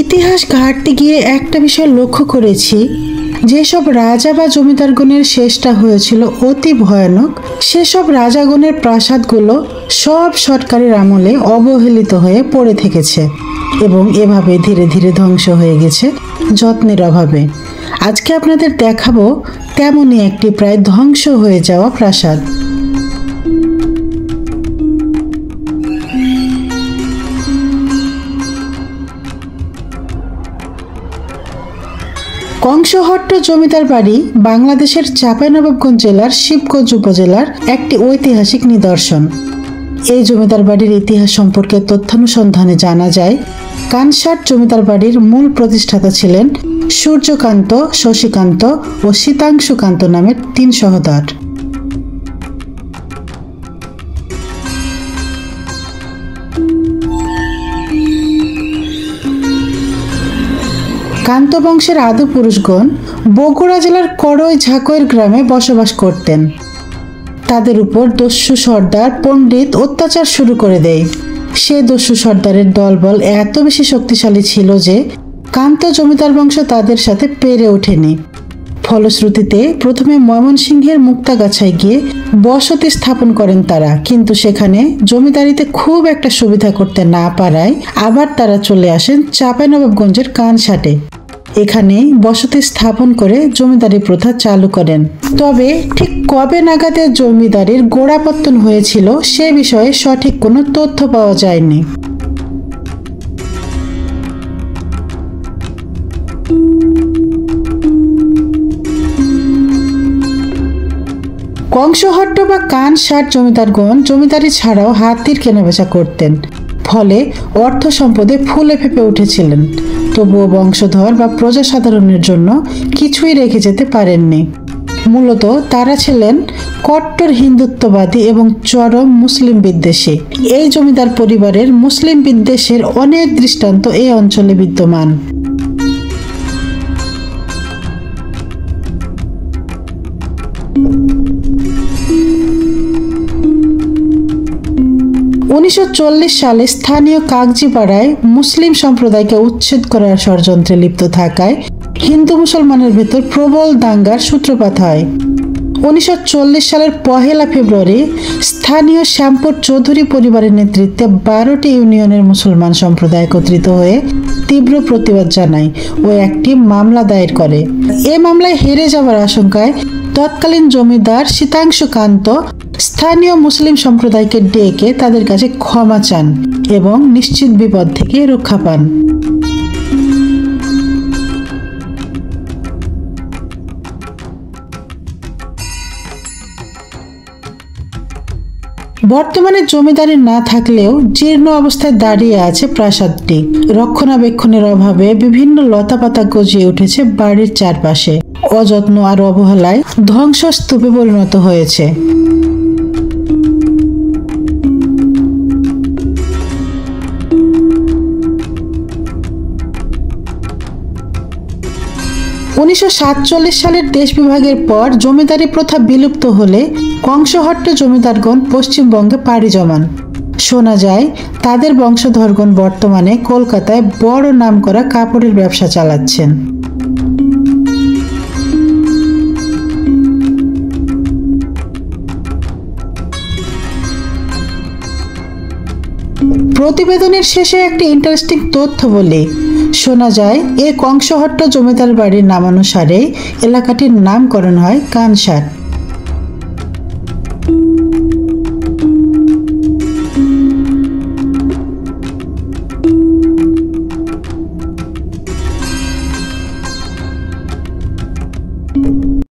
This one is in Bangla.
ইতিহাস ঘাঁটতে গিয়ে একটা বিষয় লক্ষ্য করেছি, যেসব রাজা বা জমিদারগণের শেষটা হয়েছিল অতি ভয়ানক, সেসব রাজাগণের প্রাসাদগুলো সব সরকারের আমলে অবহেলিত হয়ে পড়ে থেকেছে এবং এভাবে ধীরে ধীরে ধ্বংস হয়ে গেছে যত্নের অভাবে। আজকে আপনাদের দেখাবো তেমনই একটি প্রায় ধ্বংস হয়ে যাওয়া প্রাসাদ। কংসহট্ট জমিদার বাড়ি বাংলাদেশের চাঁপাইনবাবগঞ্জ জেলার শিবগঞ্জ উপজেলার একটি ঐতিহাসিক নিদর্শন। এই জমিদার বাড়ির ইতিহাস সম্পর্কে তথ্যানুসন্ধানে জানা যায়, কানসাট জমিদার বাড়ির মূল প্রতিষ্ঠাতা ছিলেন সূর্যকান্ত, শশীকান্ত ও শীতাংশুকান্ত নামের 3 সহোদর। কান্ত বংশের আদি পুরুষগণ বগুড়া জেলার করই ঝাকইর গ্রামে বসবাস করতেন। তাদের উপর দস্যু সর্দার পণ্ডিত অত্যাচার শুরু করে দেয়। সে দস্যু সর্দারের দলবল এত বেশি শক্তিশালী ছিল যে কান্ত জমিদার বংশ তাদের সাথে পেরে ওঠেনি। ফলশ্রুতিতে প্রথমে ময়মনসিংহের মুক্তাগাছায় গিয়ে বসতি স্থাপন করেন তারা, কিন্তু সেখানে জমিদারিতে খুব একটা সুবিধা করতে না পারায় আবার তারা চলে আসেন চাঁপাইনবাবগঞ্জের কানসাটে। এখানে বসতি স্থাপন করে জমিদারি প্রথা চালু করেন। তবে ঠিক কবে নাগাদ জমিদারির গোড়াপত্তন হয়েছিল সে বিষয়ে সঠিক কোনো তথ্য পাওয়া যায়নি। কংসহট্ট বা কানসাট জমিদারগণ জমিদারি ছাড়াও হাতির কেনাবেচা করতেন, ফলে অর্থ সম্পদে ফুলে ফেঁপে উঠেছিলেন। তবুও বংশধর বা প্রজাসাধারণের জন্য কিছুই রেখে যেতে পারেননি। মূলত তারা ছিলেন কট্টর হিন্দুত্ববাদী এবং চরম মুসলিম বিদ্বেষী। এই জমিদার পরিবারের মুসলিম বিদ্বেষের অনেক দৃষ্টান্ত এই অঞ্চলে বিদ্যমান। সালে স্থানীয় কাগজিপাড়ায় মুসলিম সম্প্রদায়কে উচ্ছেদ করার ষড়যন্ত্রে লিপ্ত থাকায় হিন্দু মুসলমানের ভেতর প্রবল দাঙ্গার সূত্রপাত হয়। 1940 সালের 1 ফেব্রুয়ারি স্থানীয় শ্যামপুর চৌধুরী পরিবারের নেতৃত্বে 12টি ইউনিয়নের মুসলমান সম্প্রদায় একত্রিত হয়ে তীব্র প্রতিবাদ জানায় ও একটি মামলা দায়ের করে। এ মামলায় হেরে যাওয়ার আশঙ্কায় তৎকালীন জমিদার শীতাংশুকান্ত স্থানীয় মুসলিম সম্প্রদায়কে ডেকে তাদের কাছে ক্ষমা চান এবং নিশ্চিত বিপদ থেকে রক্ষা পান। বর্তমানে জমিদারি না থাকলেও জীর্ণ অবস্থায় দাঁড়িয়ে আছে প্রাসাদটি। রক্ষণাবেক্ষণের অভাবে বিভিন্ন লতাপাতা গজিয়ে উঠেছে বাড়ির চারপাশে। অযত্ন আর অবহেলায় ধ্বংসস্তূপে পরিণত হয়েছে। সালের দেশ বিভাগের পর জমিদারি প্রথা বিলুপ্ত হলে কংসহট্ট জমিদারগণ পশ্চিমবঙ্গে পাড়ি জমান। শোনা যায় তাদের বংশধরগণ বর্তমানে কলকাতায় বড় নামকরা কাপড়ের ব্যবসা চালাচ্ছেন। প্রতিবেদনের শেষে একটি ইন্টারেস্টিং তথ্য বলে শোনা যায়, এই কংসহট্ট জমিদার বাড়ির নামানুসারে এলাকাটির নামকরণ হয় কানসাট।